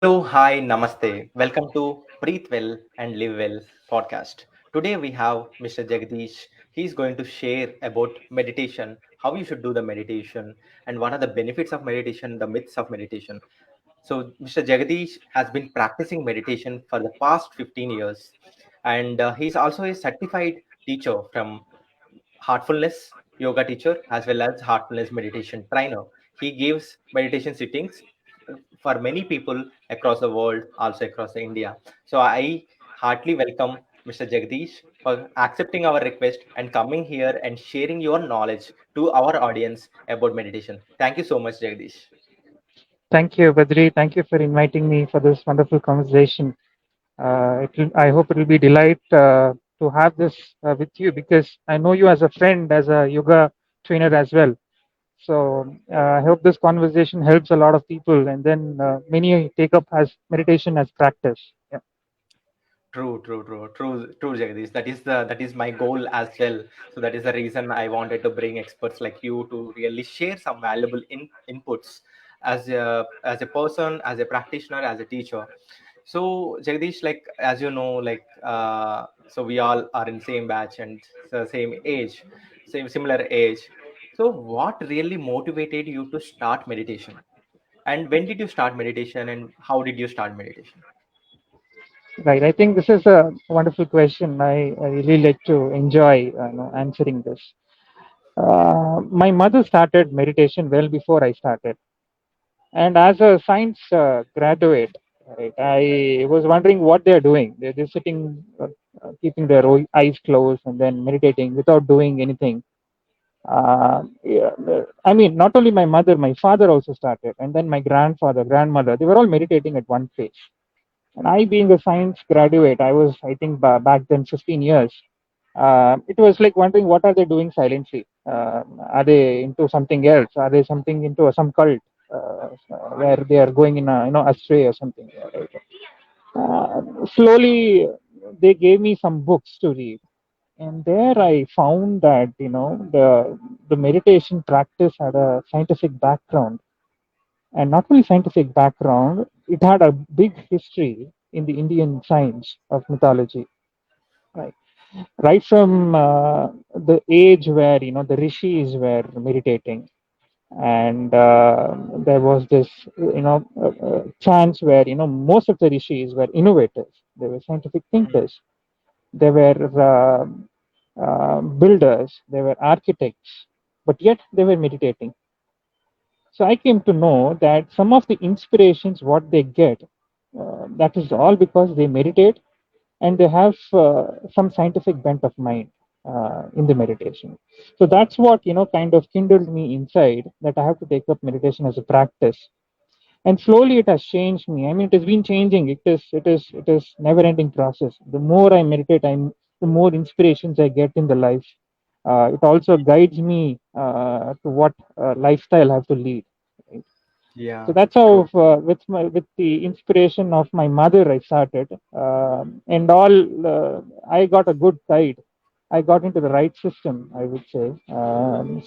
Hello, hi, namaste. Welcome to Breathe Well and Live Well podcast. Today we have Mr. Jagdish. He's going to share about meditation, how you should do the meditation, and what are the benefits of meditation, the myths of meditation. So, Mr. Jagdish has been practicing meditation for the past 15 years, and he's also a certified teacher from heartfulness yoga teacher as well as heartfulness meditation trainer. He gives meditation sittings for many people across the world, also across the India. So I heartily welcome Mr. Jagdish for accepting our request and coming here and sharing your knowledge to our audience about meditation. Thank you so much, Jagdish. Thank you, Badri. Thank you for inviting me for this wonderful conversation. I hope it will be delight to have this with you because I know you as a friend, as a yoga trainer as well. So I hope this conversation helps a lot of people, and then many take up as meditation as practice. Yeah. True, Jagdish. That is my goal as well. So that is the reason I wanted to bring experts like you to really share some valuable inputs as a person, as a practitioner, as a teacher. So Jagdish, like as you know, so we all are in same batch and same age, same similar age. So what really motivated you to start meditation? And when did you start meditation? And how did you start meditation? Right. I think this is a wonderful question. I really like to enjoy answering this. My mother started meditation well before I started. And as a science graduate, right, I was wondering what they're doing. They're just sitting, keeping their eyes closed and then meditating without doing anything. Yeah, I mean, not only my mother, my father also started, and then my grandfather, grandmother, they were all meditating at one place. And I, being a science graduate, I was, I think, back then 15 years. It was like wondering what are they doing silently? Are they into something else? Are they something into some cult where they are going in a astray or something? Right? Slowly, they gave me some books to read, and there I found that the meditation practice had a scientific background, and not only scientific background, it had a big history in the Indian science of mythology. Right, right from the age where the rishis were meditating, and there was this chance where most of the rishis were innovators. They were scientific thinkers. They were builders. They were architects, but yet they were meditating. So I came to know that some of the inspirations what they get, that is all because they meditate and they have some scientific bent of mind in the meditation. So that's what kind of kindled me inside that I have to take up meditation as a practice. And slowly it has changed me. I mean, it has been changing. It is never ending process. The more I meditate, the more inspirations I get in the life. It also guides me to what lifestyle I have to lead, right? So Yeah, that's how true. with the inspiration of my mother I started, and all. I got a good guide. I got into the right system, I would say.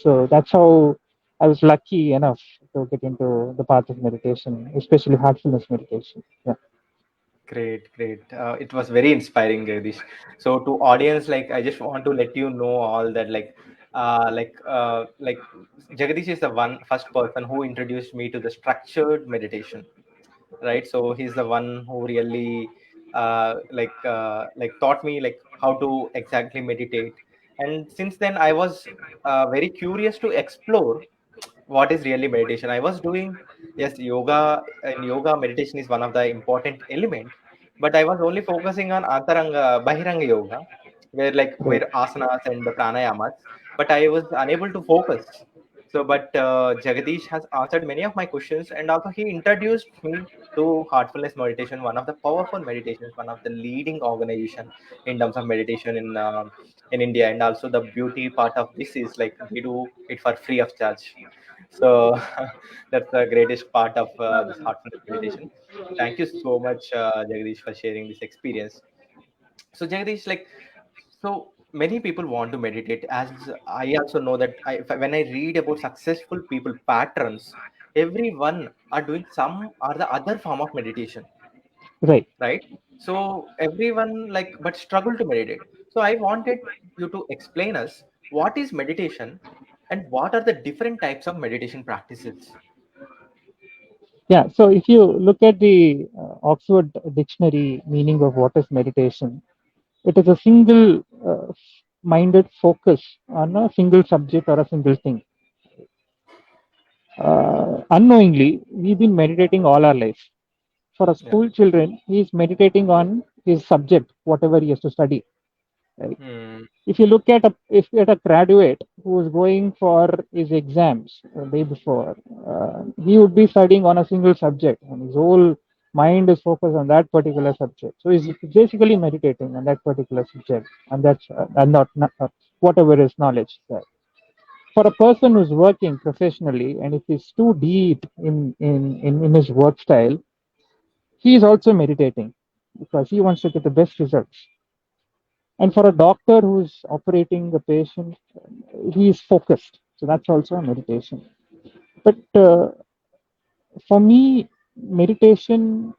So that's how I was lucky enough to get into the path of meditation, especially heartfulness meditation. Yeah. Great. It was very inspiring, Jagdish. So to audience, like I just want to let you know all that, like Jagdish is the one first person who introduced me to the structured meditation, right? So he's the one who really like taught me like how to exactly meditate. And since then I was very curious to explore what is really meditation. I was doing, yes, yoga. In yoga, meditation is one of the important element, but I was only focusing on antaranga bahiranga yoga, where Great. asanas and the pranayamas, but I was unable to focus. So but Jagadish has answered many of my questions, and also he introduced me to heartfulness meditation, one of the powerful meditations, one of the leading organization in terms of meditation in India. And also the beauty part of this is like they do it for free of charge. So that's the greatest part of this heartfulness meditation. Thank you so much, Jagadish, for sharing this experience. So Jagadish, like, so many people want to meditate. As I also know that when I read about successful people patterns, everyone are doing some or the other form of meditation, Right. right? So everyone like but struggle to meditate. So I wanted you to explain us what is meditation and what are the different types of meditation practices. Yeah. So if you look at the Oxford Dictionary meaning of what is meditation, it is a single minded focus on a single subject or a single thing. Unknowingly, we've been meditating all our life. For a Yeah. school children, he is meditating on his subject, whatever he has to study. Right? Hmm. If you look at a graduate who is going for his exams the day before, he would be studying on a single subject, and his whole mind is focused on that particular subject. So he's basically meditating on that particular subject, and that's and not whatever his knowledge. Right? For a person who's working professionally, and if he's too deep in his work style, he is also meditating because he wants to get the best results. And for a doctor who's operating the patient, he is focused. So that's also a meditation. But for me, meditation,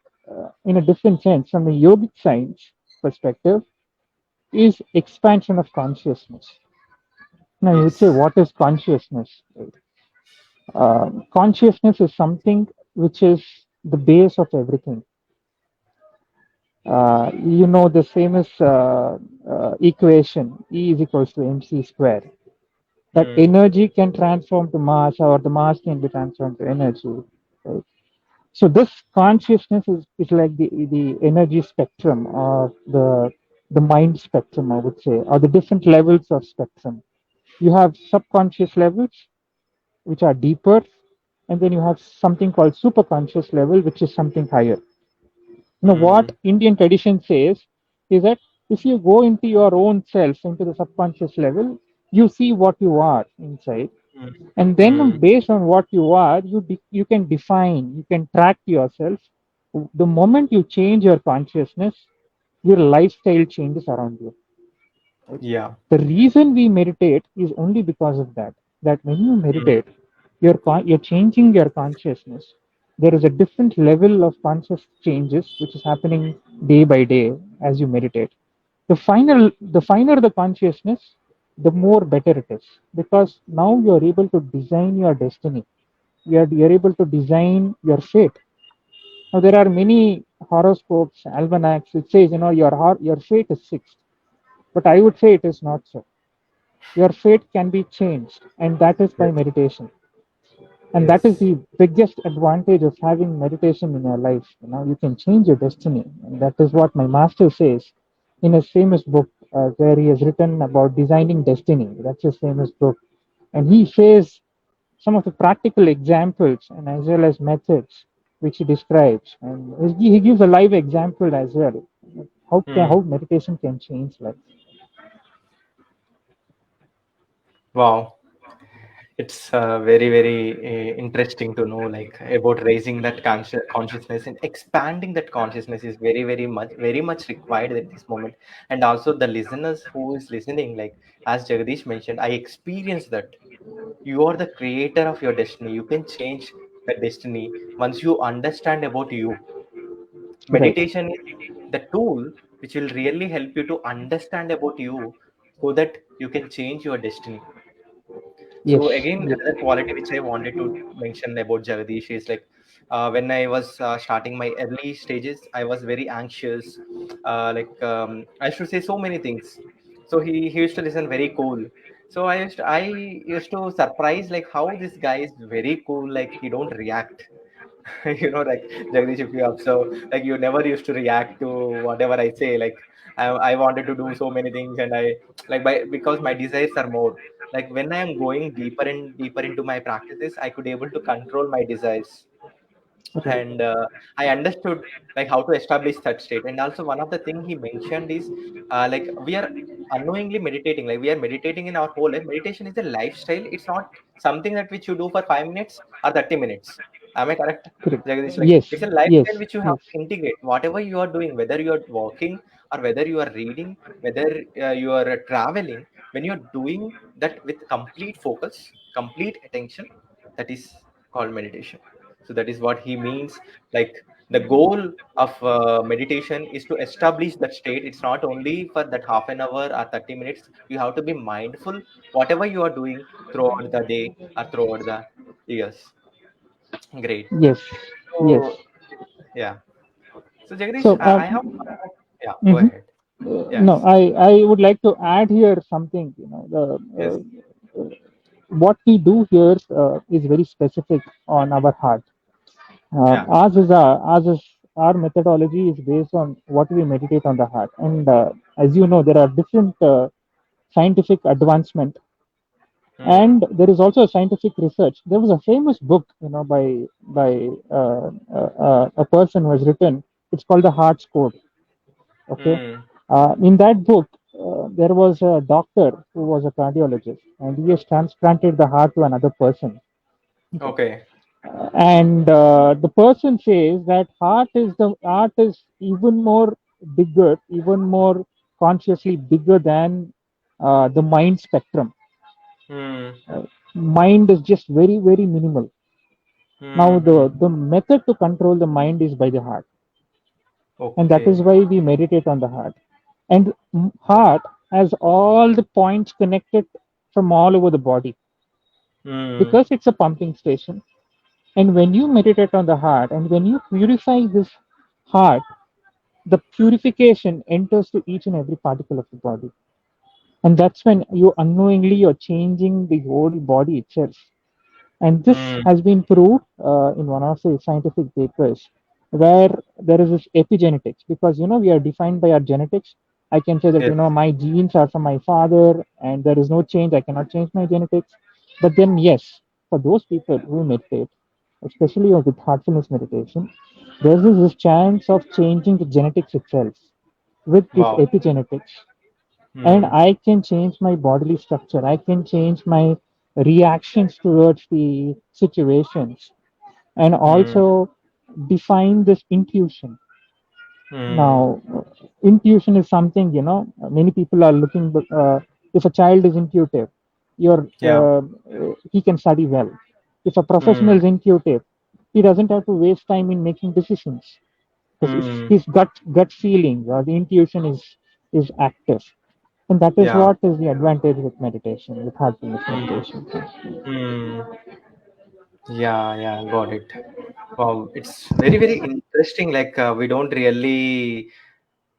in a different sense, from a yogic science perspective, is expansion of consciousness. Now, you would say, Yes. what is consciousness? Consciousness is something which is the base of everything. The famous equation E is equals to mc square. That Hmm. energy can transform to mass, or the mass can be transformed to energy. Right? So this consciousness is like the energy spectrum of the mind spectrum, I would say, or the different levels of spectrum. You have subconscious levels, which are deeper, and then you have something called superconscious level, which is something higher. What Hmm. Indian tradition says is that if you go into your own self, into the subconscious level, you see what you are inside, Hmm. and then Hmm. based on what you are, you can define, you can track yourself. The moment you change your consciousness, your lifestyle changes around you. Right? Yeah. The reason we meditate is only because of that. That when you Hmm. meditate, you're changing your consciousness. There is a different level of conscious changes which is happening day by day as you meditate. The finer the consciousness, the more better it is, because now you're able to design your destiny. You're able to design your fate. Now there are many horoscopes, almanacs which says your fate is fixed, but I would say it is not so. Your fate can be changed, and that is by Yes. meditation. And that is Yes. the biggest advantage of having meditation in your life. You can change your destiny, and that is what my master says in his famous book, where he has written about designing destiny. That's his famous book, and he says some of the practical examples and as well as methods which he describes, and he gives a live example as well. Hmm. How meditation can change life. Wow. It's very very interesting to know like about raising that consciousness and expanding that consciousness is very much required at this moment. And also the listeners who is listening, like as Jagadish mentioned, I experienced that you are the creator of your destiny. You can change the destiny once you understand about you. Right. Meditation is the tool which will really help you to understand about you so that you can change your destiny. So Yes. again, Yes. another quality which I wanted to mention about Jagadish is like when I was starting my early stages, I was very anxious. I should say so many things. So he used to listen very cool. So I used to surprise like how this guy is very cool. Like he don't react. Like Jagdish, if you observe, like you never used to react to whatever I say. Like I wanted to do so many things, and I like because my desires are more. Like when I am going deeper and deeper into my practices, I could able to control my desires, Right. and I understood like how to establish that state. And also one of the thing he mentioned is like we are unknowingly meditating, like we are meditating in our whole life. Meditation is a lifestyle. It's not something that which you do for 5 minutes or 30 minutes. Am I correct, Correct. Jagadish? Like Yes. it's a Yes. lifestyle which you have Yes. to integrate whatever you are doing, whether you are walking or whether you are reading, whether you are traveling. When you're doing that with complete focus, complete attention, that is called meditation. So that is what he means. Like the goal of meditation is to establish that state. It's not only for that half an hour or 30 minutes. You have to be mindful whatever you are doing throughout the day or throughout the years. Great. Yes, yes. So yeah. So Jagdish, So, I have, yeah, go mhm. ahead. No, Yes. I would like to add here something. Yes. What we do here is very specific on our heart. Yeah. Our methodology is based on what we meditate on the heart, and as you know, there are different scientific advancement, Hmm. and there is also scientific research. There was a famous book, by a person who has written. It's called the Heart's Code. Okay, Hmm. in that book, there was a doctor who was a cardiologist, and he has transplanted the heart to another person. Okay, Okay. and the person says that heart is even more bigger, even more consciously bigger than the mind spectrum. Hmm. Mind is just very very minimal. Now Hmm. the method to control the mind is by the heart, and that is Okay. why we meditate on the heart. And heart has all the points connected from all over the body, Hmm. because it's a pumping station. And when you meditate on the heart, and when you purify this heart, the purification enters to each and every particle of the body, and that's when you unknowingly you're changing the whole body itself. And this Hmm. has been proved in one of the scientific papers, where there is this epigenetics, because we are defined by our genetics. I can say that Yes. my genes are from my father, and there is no change. I cannot change my genetics. But then, yes, for those people who meditate, especially with heartfulness meditation, there is this chance of changing the genetics itself with this Wow. epigenetics. And Hmm. I can change my bodily structure. I can change my reactions towards the situations, and Hmm. also define this intuition. Hmm. Now, intuition is something, many people are looking. If a child is intuitive, you're Yeah. he can study well. If a professional Hmm. is intuitive, he doesn't have to waste time in making decisions, because if Hmm. his gut feeling or the intuition is active. And that is Yeah. what is the advantage with meditation, with heartfulness Hmm. meditation. Hmm. Yeah. Yeah. Got it. Wow. It's very, very interesting. Like we don't really.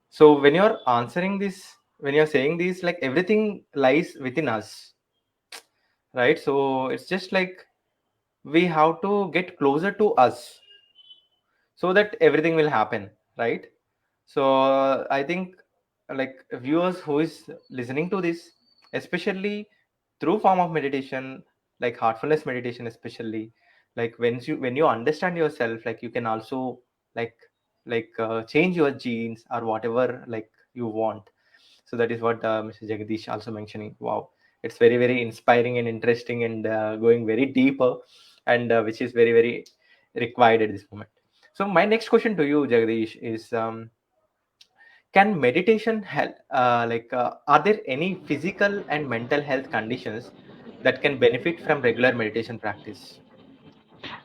So when you're answering this, when you're saying this, like everything lies within us, right? So it's just like we have to get closer to us so that everything will happen, right? So I think like viewers who is listening to this, especially through form of meditation, like heartfulness meditation especially, like when you understand yourself, like you can also like change your genes or whatever like you want. So that is what Mr. Jagdish also mentioning. Wow, it's very very inspiring and interesting, and going very deeper, and which is very very required at this moment. So my next question to you, Jagdish, is can meditation help? Are there any physical and mental health conditions that can benefit from regular meditation practice?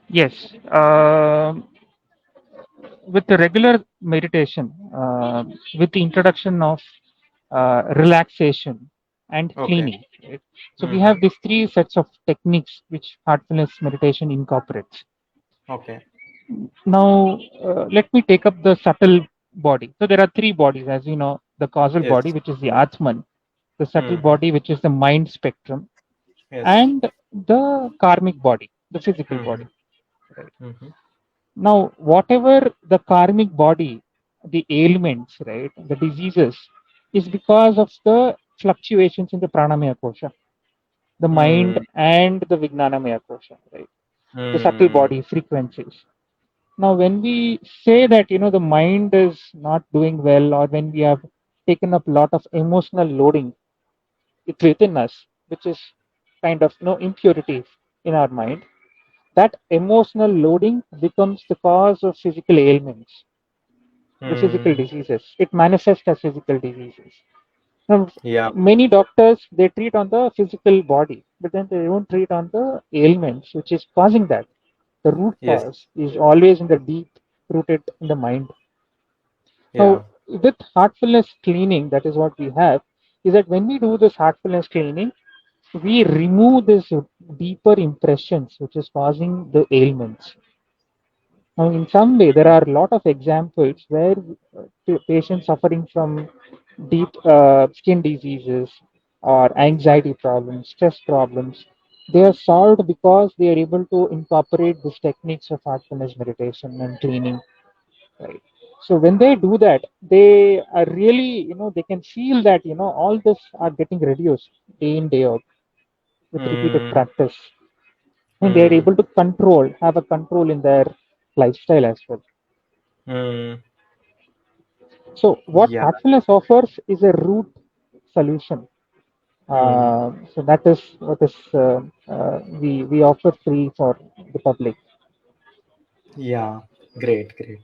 Yes, with the regular meditation, with the introduction of relaxation and Okay. cleaning, right? So we Mm-hmm. have these three sets of techniques which heartfulness meditation incorporates. Okay. Now, let me take up the subtle body. So there are three bodies, as you know: the causal Yes. body, which is the Atman; the subtle Mm-hmm. body, which is the mind spectrum; Yes. and the karmic body, the physical Mm-hmm. body. Right. Mm-hmm. Now, whatever the karmic body, the ailments, right, the diseases, is because of the fluctuations in the pranamaya kosha, the mind Mm-hmm. and the vijnanamaya kosha, right, the subtle Mm-hmm. body frequencies. Now, when we say that the mind is not doing well, or when we have taken up a lot of emotional loading within us, which is kind of no impurities in our mind, that emotional loading becomes the cause of physical ailments, the physical Mm-hmm. diseases. It manifests as physical diseases. Now, Yeah. many doctors, they treat on the physical body, but then they don't treat on the ailments which is causing that. The root Yes. cause is always in the deep rooted in the mind. Yeah. Now, with heartfulness cleaning, that is what we have, is that when we do this heartfulness cleaning, we remove this deeper impressions which is causing the ailments. Now, in some way, there are a lot of examples where patients suffering from deep skin diseases or anxiety problems, stress problems, they are solved because they are able to incorporate these techniques of heartfulness meditation and cleaning. Right. So when they do that, they are really, they can feel that, all this are getting reduced day in, day out with repeated Hmm. practice. And they are Hmm. able to have a control in their lifestyle as well. Hmm. So what Yeah. heartfulness offers is a root solution. Hmm. So that is what is we offer free for the public. Yeah, great, great.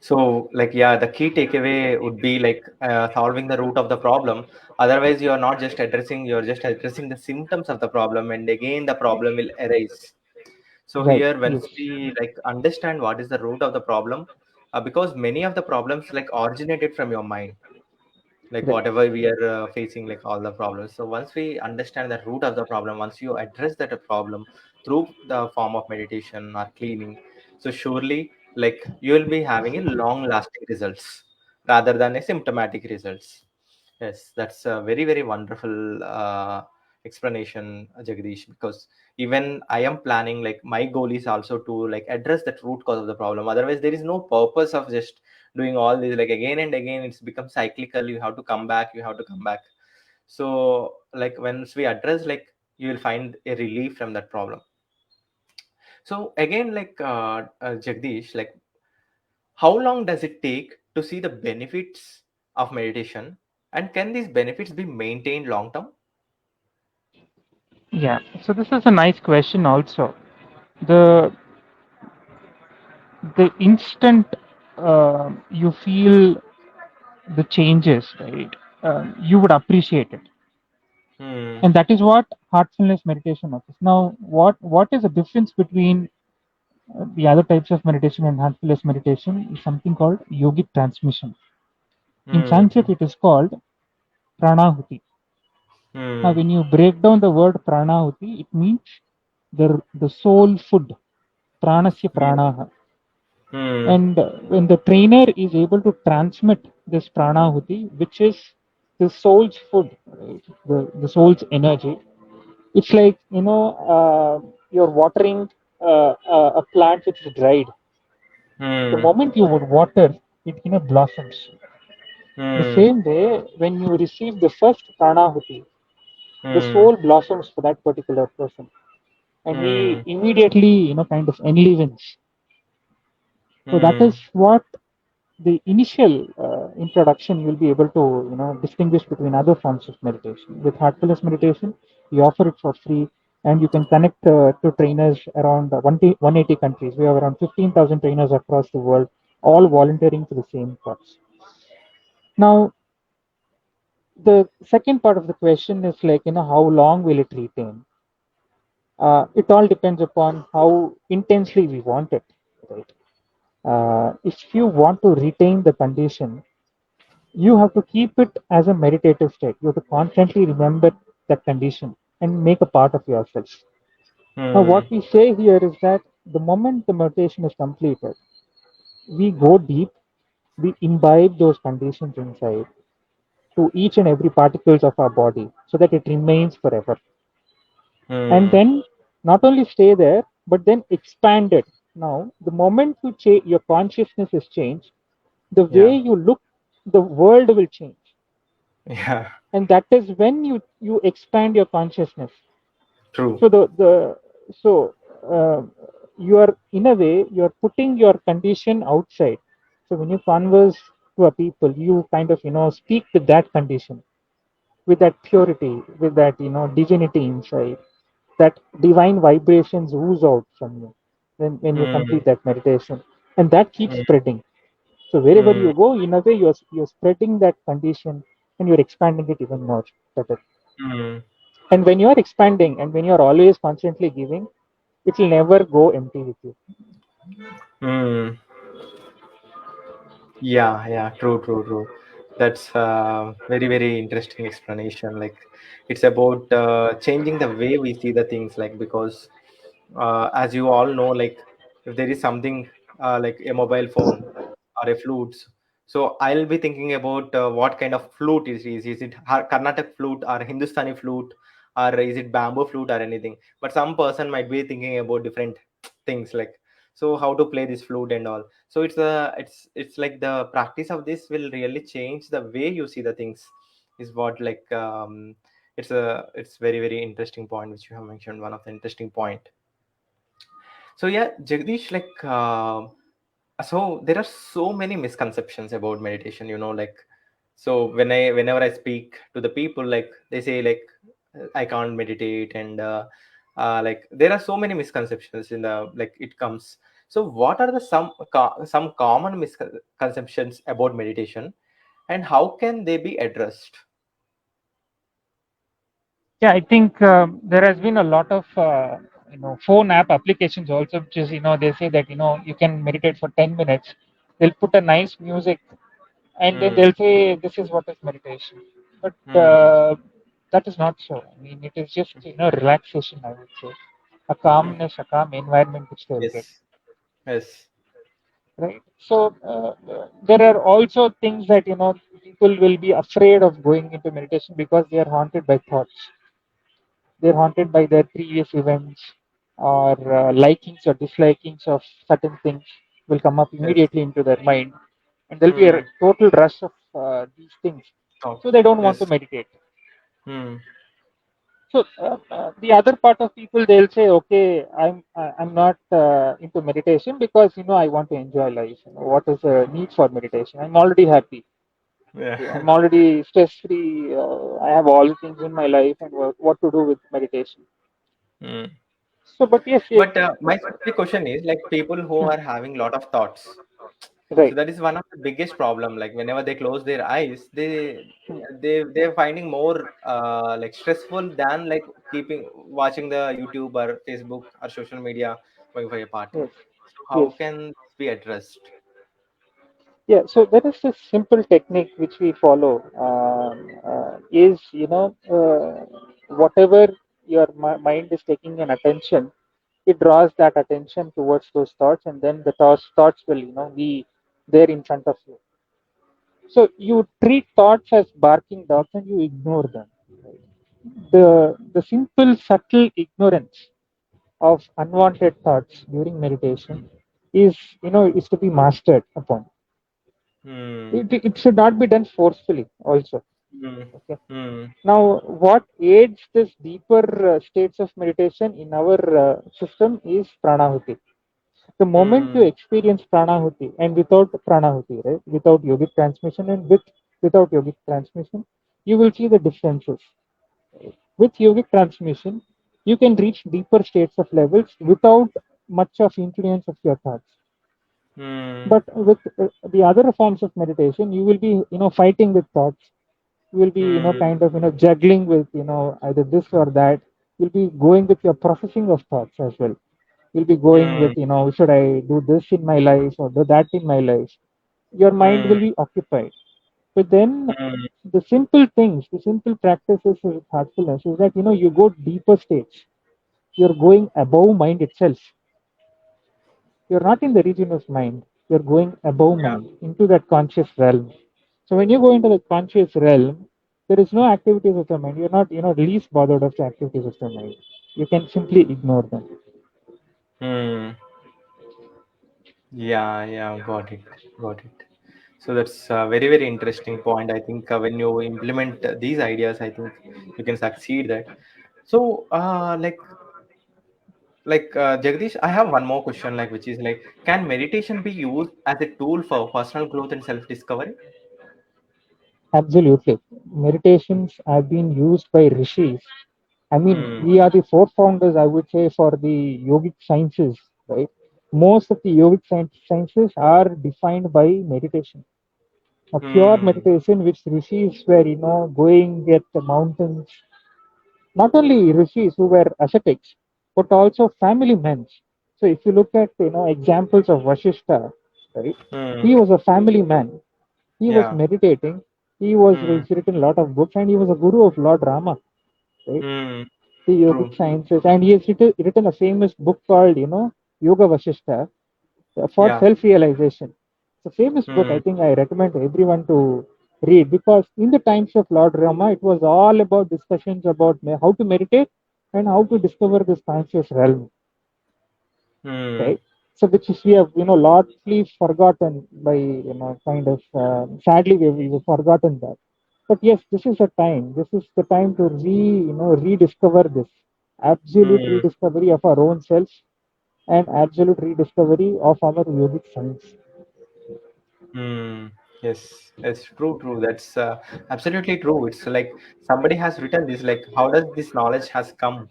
So, like, yeah, the key takeaway would be like solving the root of the problem. Otherwise, you are not just addressing, you're just addressing the symptoms of the problem, and again, the problem will arise. So Right. here, once Yes. we like understand what is the root of the problem, because many of the problems like originated from your mind, like Right. whatever we are facing, like all the problems. So once we understand the root of the problem, once you address that problem through the form of meditation or cleaning, so surely like you will be having a long lasting results rather than a symptomatic results. Yes, that's a very very wonderful explanation, Jagdish, because even I am planning, like my goal is also to like address that root cause of the problem. Otherwise there is no purpose of just doing all this like again and again. It's become cyclical. You have to come back, you have to come back. So like once we address, like you will find a relief from that problem. So again, like Jagdish, like how long does it take to see the benefits of meditation, and can these benefits be maintained long term? Yeah. So this is a nice question also. The the instant you feel the changes, right, you would appreciate it. Hmm. And that is what heartfulness meditation offers. Now, what is the difference between the other types of meditation and heartfulness meditation is something called yogic transmission. In Hmm. Sanskrit, it is called pranahuti. Now, Hmm. when you break down the word pranahuti, it means the soul food, pranasya Yeah. pranaha. Hmm. And when the trainer is able to transmit this pranahuti, which is the soul's food, right? The soul's energy, it's like, you're watering a plant which is dried. The Hmm. moment you would water, it blossoms. The Hmm. same way, when you receive the first pranahuti, the Hmm. soul blossoms for that particular person, and he Hmm. immediately, kind of enlivens. So that Hmm. is what the initial introduction you'll be able to, distinguish between other forms of meditation. With heartfulness meditation, we offer it for free, and you can connect to trainers around 180 countries. We have around 15,000 trainers across the world, all volunteering for the same cause. Now, the second part of the question is like, how long will it retain? It all depends upon how intensely we want it, right? If you want to retain the condition, you have to keep it as a meditative state. You have to constantly remember that condition and make a part of yourself. Now, Hmm. what we say here is that the moment the meditation is completed, we go deep, we imbibe those conditions inside to each and every particles of our body so that it remains forever. And Hmm. then not only stay there, but then expand it. Now, the moment your consciousness is changed, the way Yeah. you look, the world will change. Yeah. And that is when you expand your consciousness. True. So uh, you are, in a way, you are putting your condition outside. So when you converse to a people, you kind of speak with that condition, with that purity, with that divinity inside. That divine vibrations ooze out from you when you Hmm. complete that meditation, and that keeps Hmm. spreading. So wherever Hmm. you go, in a way, you're spreading that condition, and you're expanding it even more better. Hmm. And when you're expanding, and when you're always constantly giving, it will never go empty with you. Hmm. Yeah, yeah, true, true, true. That's very, very interesting explanation. Like, it's about changing the way we see the things. Like, because as you all know, like, if there is something like a mobile phone or a flute, so I'll be thinking about what kind of flute it is. Is it Carnatic flute or Hindustani flute, or is it bamboo flute or anything? But some person might be thinking about different things, like, so how to play this flute and all. So it's like the practice of this will really change the way you see the things, is what, like, it's very, very interesting point which you have mentioned, one of the interesting point. So yeah, Jagdish, like, so there are so many misconceptions about meditation, like, so whenever I speak to the people, like, they say, like, I can't meditate, and like, there are so many misconceptions in the, like, it comes. So what are the some common misconceptions about meditation, and how can they be addressed? Yeah, I think there has been a lot of phone app applications also, which is they say that you can meditate for 10 minutes. They'll put a nice music, and then Hmm. they'll say this is what is meditation. But Hmm. that is not so. I mean, it is just relaxation. I would say a Hmm. calmness, a calm environment which they'll get. Yes. Yes. Right. So there are also things that people will be afraid of going into meditation because they are haunted by thoughts. They're haunted by their previous events, or likings or dislikings of certain things will come up Yes. immediately into their mind, and there'll be a Hmm. total rush of these things. Thought. So they don't want to Yes. meditate. Hmm. So the other part of people, they'll say, okay, I'm not into meditation because I want to enjoy life. What is the need for meditation? I'm already happy. Yeah. Okay, I'm already stress free. I have all the things in my life, and what to do with meditation? Hmm. So, but yes, yes. But my specific question is, like, people who Hmm. are having lot of thoughts. So Right. that is one of the biggest problem. Like, whenever they close their eyes, Hmm. they're finding more like stressful than, like, keeping watching the YouTube or Facebook or social media going for a party. Yes. So how Yes. can this be addressed? Yeah. So there is a simple technique which we follow. Is whatever your mind is taking an attention, it draws that attention towards those thoughts, and then the thoughts will be there in front of you. So you treat thoughts as barking dogs and you ignore them. Right? The simple subtle ignorance of unwanted thoughts during meditation is to be mastered upon. Hmm. It should not be done forcefully also. Hmm. Okay. Hmm. Now, what aids this deeper states of meditation in our system is pranahuti. The moment you Hmm. experience pranahuti, and without pranahuti, right, without yogic transmission and without yogic transmission, you will see the differences. With yogic transmission, you can reach deeper states of levels without much of influence of your thoughts. Hmm. But with the other forms of meditation, you will be fighting with thoughts. You will be Hmm. kind of juggling with either this or that. You'll be going with your processing of thoughts as well. You'll be going Hmm. with should I do this in my life or do that in my life. Your mind Hmm. will be occupied. But then Hmm. the simple things, the simple practices with heartfulness is that you go deeper states. You're going above mind itself. You're not in the region of mind. You're going above Yeah. mind into that conscious realm. So when you go into the conscious realm, there is no activities of the mind. You're not least bothered of the activities of the mind. You can simply ignore them. Hmm. Yeah, yeah, got it, got it. So that's a very, very interesting point. I think when you implement these ideas, I think you can succeed that. So, Jagdish, I have one more question, like, which is like, can meditation be used as a tool for personal growth and self-discovery? Absolutely. Meditations have been used by rishis. I mean, Hmm. we are the forefounders, I would say, for the yogic sciences, right? Most of the yogic sciences are defined by meditation. A pure Hmm. meditation, which rishis were, going at the mountains. Not only rishis who were ascetics, but also family men. So if you look at examples of Vashishta, right? Hmm. He was a family man. He was Yeah. meditating. He's Hmm. written a lot of books, and he was a guru of Lord Rama, right? Hmm. The yogic True. sciences, and he has written a famous book called Yoga Vashishta for Yeah. self-realization. It's a famous book. Hmm. I think I recommend everyone to read, because in the times of Lord Rama, it was all about discussions about how to meditate and how to discover this conscious realm, Hmm. right? So which is we have largely forgotten by kind of sadly we've forgotten that. But yes, this is a time. This is the time to rediscover this absolute Hmm. rediscovery of our own self and absolute rediscovery of our yogic science. Hmm. Yes, it's true, true. That's absolutely true. It's like somebody has written this. Like, how does this knowledge has come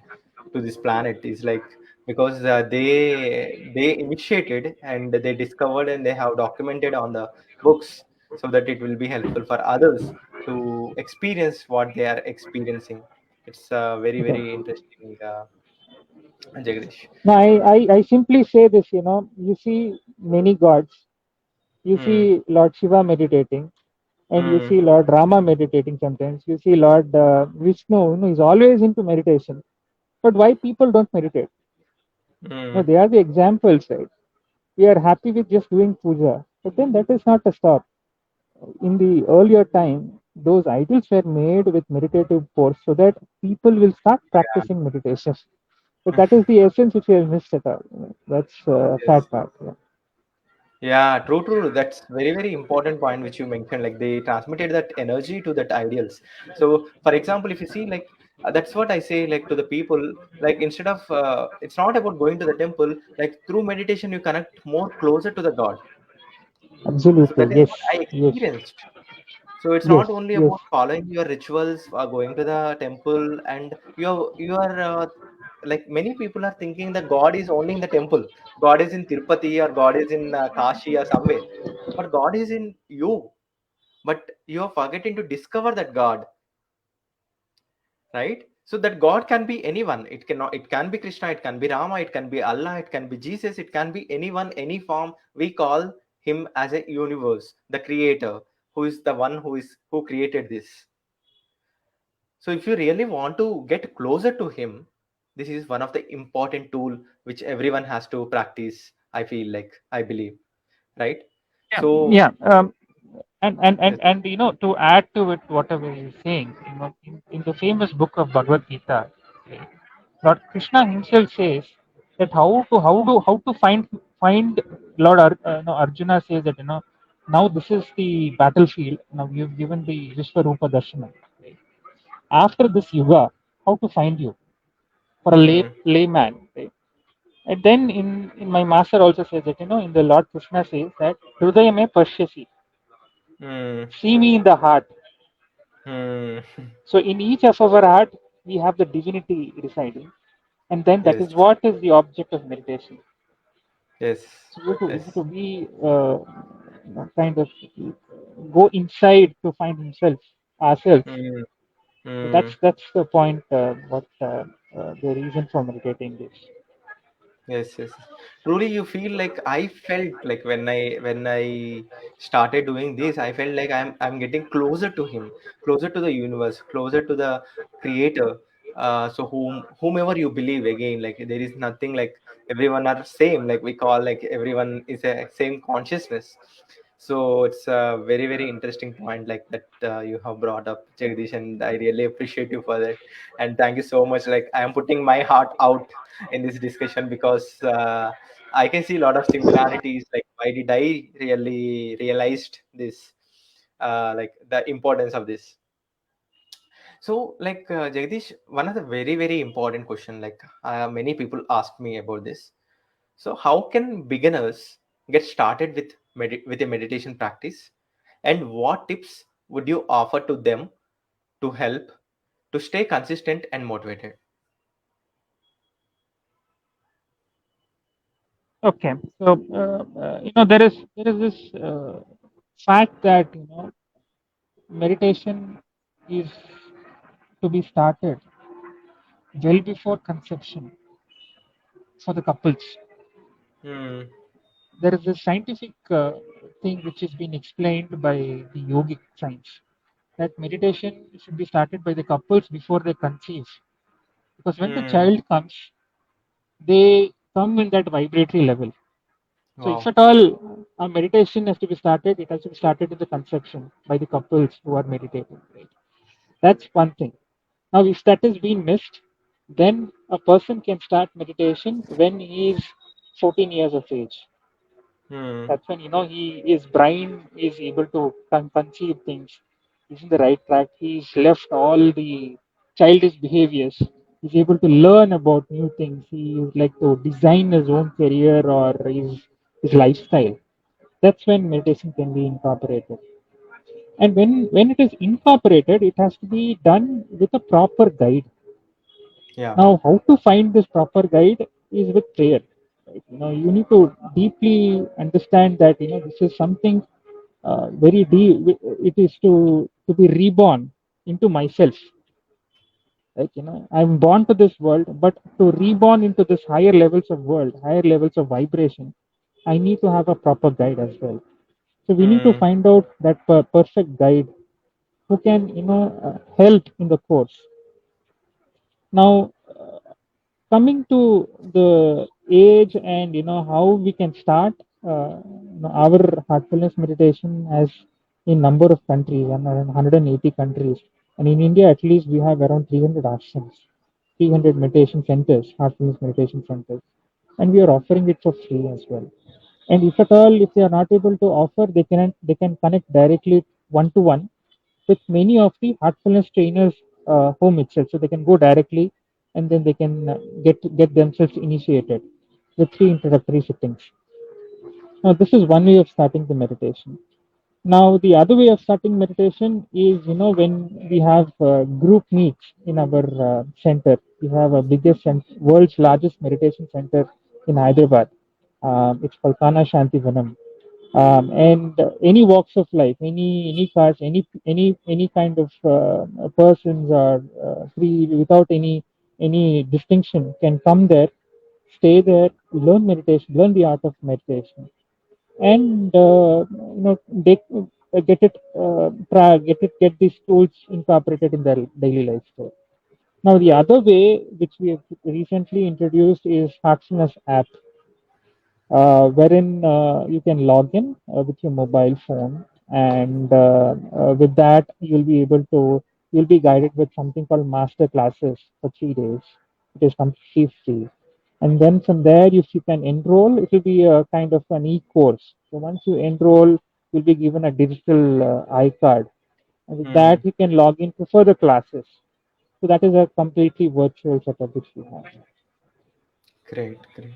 to this planet? Is like because they initiated and they discovered and they have documented on the books so that it will be helpful for others to experience what they are experiencing. It's very Okay. very interesting, Jagdish. Now, I simply say this, you see many gods. You Hmm. see Lord Shiva meditating, and you Hmm. see Lord Rama meditating sometimes. You see Lord Vishnu, he's always into meditation. But why people don't meditate? No, Hmm. they are the examples, right? We are happy with just doing puja, but then that is not a stop. In the earlier time, those idols were made with meditative force so that people will start practicing meditation. But that is the essence which we have missed at all. That's a Yes. sad part. Yeah. Yeah, true, true. That's very, very important point which you mentioned. Like they transmitted that energy to that ideals. So, for example, if you see, like that's what I say, like to the people, like instead of it's not about going to the temple. Like through meditation, you connect more closer to the God. So Absolutely. that is Yes. what I Yes. experienced. So it's Yes. not only Yes. about following your rituals or going to the temple, and you are like many people are thinking that God is only in the temple. God is in Tirupati or God is in Kashi or somewhere, but God is in you. But you are forgetting to discover that God, right? So that God can be anyone. It cannot. It can be Krishna. It can be Rama. It can be Allah. It can be Jesus. It can be anyone, any form. We call him as a universe, the creator, who is the one who created this. So if you really want to get closer to him, this is one of the important tool which everyone has to practice. I feel like I believe, right? Yeah. So Yeah. yes. And to add to it, whatever you're saying, in the famous book of Bhagavad Gita, okay, Lord Krishna himself says that how to find Arjuna says that now this is the battlefield. Now you've given the Vishwarupa Darshana. Right? After this yuga, how to find you for a Hmm. layman. Right? And then in my master also says that in the Lord Krishna says that Hridayame Pashyasi, Hmm. see me in the heart. Hmm. So in each of our heart we have the divinity residing, and then that Yes. is what is the object of meditation. Yes. So we have to Yes. be kind of go inside to find himself ourselves. Hmm. So Hmm. that's the point. What the reason for meditating is. Yes, yes. Truly, you feel like I felt like when I started doing this, I felt like I'm getting closer to him, closer to the universe, closer to the creator. So whomever you believe again, like there is nothing like everyone are same. Like we call like everyone is a same consciousness. So it's a very very interesting point like that you have brought up, Jagdish, and I really appreciate you for that. And thank you so much. Like I am putting my heart out in this discussion because I can see a lot of similarities. Like, why did I really realized this? Like the importance of this. So, like Jagdish, one of the very very important question. Like many people ask me about this. So, how can beginners get started with with a meditation practice? And what tips would you offer to them to help to stay consistent and motivated? Okay, so there is this fact that meditation is to be started well before conception. for the couples. Hmm. There is a scientific thing which has been explained by the yogic science, that meditation should be started by the couples before they conceive, because when the Hmm. child comes, they come in that vibratory level. So if Wow. at all a meditation has to be started, it has to be started in the conception by the couples who are meditating. Right? That's one thing. Now, if that is being missed, then a person can start meditation when he is 14 years of age. Hmm. That's when he his brain is able to conceive things. He's in the right track. He's left all the childish behaviors. He's able to learn about new things. He is like to design his own career or his lifestyle. That's when meditation can be incorporated. And when it is incorporated, it has to be done with a proper guide. Yeah. Now, how to find this proper guide is with prayer. Right? You need to deeply understand that this is something very deep. It is to be reborn into myself. Like I'm born to this world, but to reborn into this higher levels of world, higher levels of vibration, I need to have a proper guide as well. So we need to Hmm. find out that perfect guide who can help in the course. Now, coming to the age and how we can start our heartfulness meditation has in number of countries, around 180 countries, and in India at least we have around 300 ashrams, 300 meditation centers, heartfulness meditation centers, and we are offering it for free as well. And if at all, if they are not able to offer, they can connect directly one to one with many of the heartfulness trainers home itself, so they can go directly and then they can get themselves initiated with three introductory sittings. Now this is one way of starting the meditation. Now the other way of starting meditation is when we have group meets in our center. We have a world's largest meditation center in Hyderabad. It's called Kana Shanti Vanam. And any walks of life, any caste, any kind of persons are free without any distinction can come there, stay there, learn meditation, learn the art of meditation, and they get these tools incorporated in their daily lifestyle. Now the other way which we have recently introduced is Heartfulness app, wherein you can log in with your mobile phone, and with that you'll be guided with something called master classes for 3 days. It is completely free, and then from there, if you can enroll, it will be a kind of an e-course. So once you enroll, you'll be given a digital iCard, and with Hmm. that you can log in to further classes. So that is a completely virtual setup which we have. Great. Great.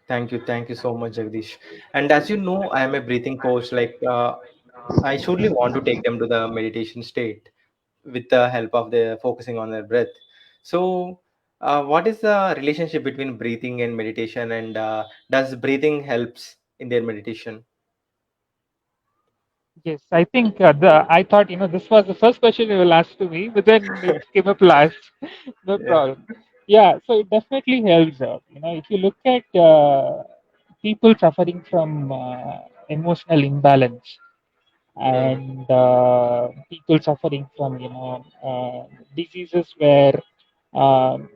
Thank you so much, Jagdish. And as you know, I am a breathing coach. I surely want to take them to the meditation state with the help of the focusing on their breath. So, what is the relationship between breathing and meditation, and does breathing helps in their meditation? Yes, I think I thought this was the first question you will ask to me, but then it came up last. No Yeah. problem. Yeah, so it definitely helps out. If you look at people suffering from emotional imbalance, Hmm. and people suffering from diseases where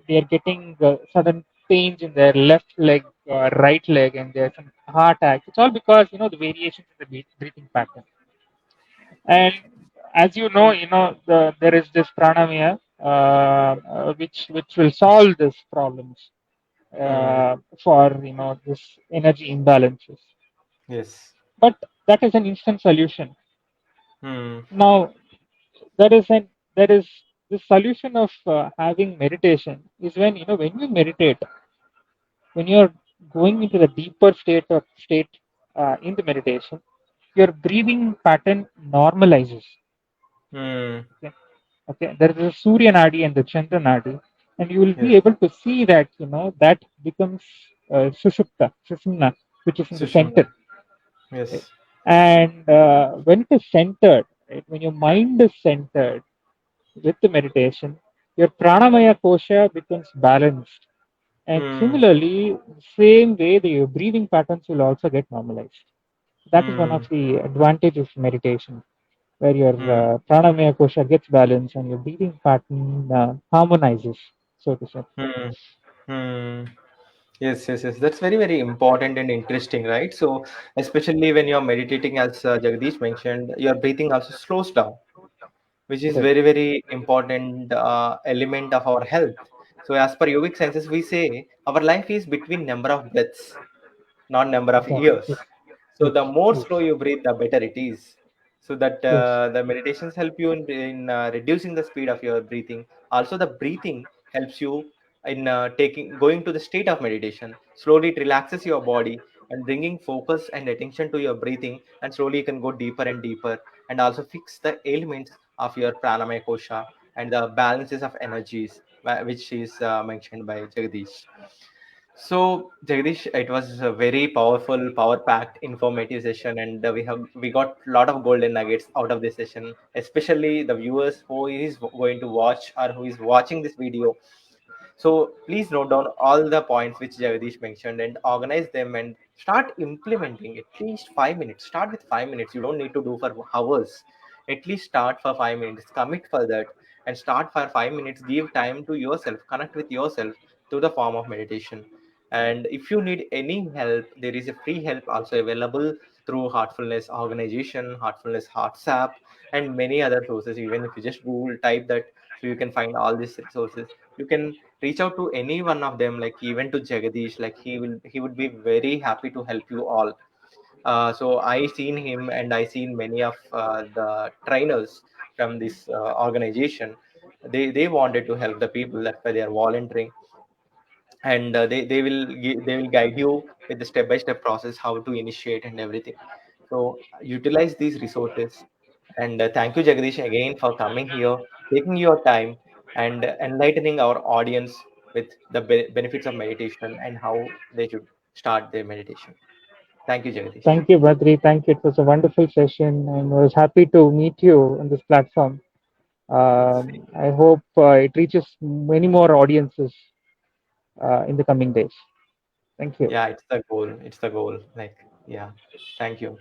they are getting sudden pains in their left leg, right leg, and there's some heart attack. It's all because the variations in the breathing pattern. And as there is this pranamaya, which will solve these problems Hmm. for this energy imbalances. Yes. But that is an instant solution. Hmm. Now there is the solution of having meditation is when you meditate, when you're going into the deeper state in the meditation, your breathing pattern normalizes. Hmm. Okay? Okay, there is a Surya Nadi and the Chandra Nadi, and you will be Yes. able to see that that becomes Sushumna, which is in the Sushumna. center. Right? Yes. And when it is centered, right, when your mind is centered with the meditation, your pranamaya kosha becomes balanced, And Hmm. similarly, same way, the breathing patterns will also get normalized. That is one of Hmm. the advantages of meditation, where your Hmm. pranamaya kosha gets balanced and your breathing pattern harmonizes, so to say. Hmm. Hmm. Yes, yes, yes. That's very, very important and interesting, right? So, especially when you're meditating, as Jagdish mentioned, your breathing also slows down, which is Correct. very, very important element of our health. So, as per yogic senses, we say our life is between number of breaths, not number of Exactly. years. So Yes. the more Yes. slow you breathe, the better it is. So that Yes. the meditations help you in reducing the speed of your breathing. Also, the breathing helps you in taking going to the state of meditation. Slowly, it relaxes your body and bringing focus and attention to your breathing, and slowly you can go deeper and deeper, and also fix the ailments of your pranamaya kosha and the balances of energies, which is mentioned by Jagdish. So, Jagdish, it was a very powerful, power-packed, informative session, and we got a lot of golden nuggets out of this session. Especially the viewers who is going to watch or who is watching this video, so please note down all the points which Jagdish mentioned and organize them and start implementing at least 5 minutes. Start with 5 minutes. You don't need to do for hours. At least start for 5 minutes. Commit for that and start for 5 minutes. Give time to yourself. Connect with yourself through the form of meditation. And if you need any help, there is a free help also available through Heartfulness Organization, Heartfulness Hearts app, and many other sources. Even if you just Google type that, so you can find all these resources. You can reach out to any one of them, like even to Jagadish, like he would be very happy to help you all. So I seen him and I seen many of the trainers from this organization. They wanted to help the people, that's why they are volunteering, and they will guide you with the step by step process how to initiate and everything. So utilize these resources, and thank you, Jagdish, again for coming here, taking your time, and enlightening our audience with the benefits of meditation and how they should start their meditation. Thank you, Jagdish. Thank you, Badri. Thank you. It was a wonderful session, and I was happy to meet you on this platform. I hope it reaches many more audiences in the coming days. Thank you. Yeah, it's the goal, it's the goal, like, yeah. Thank you.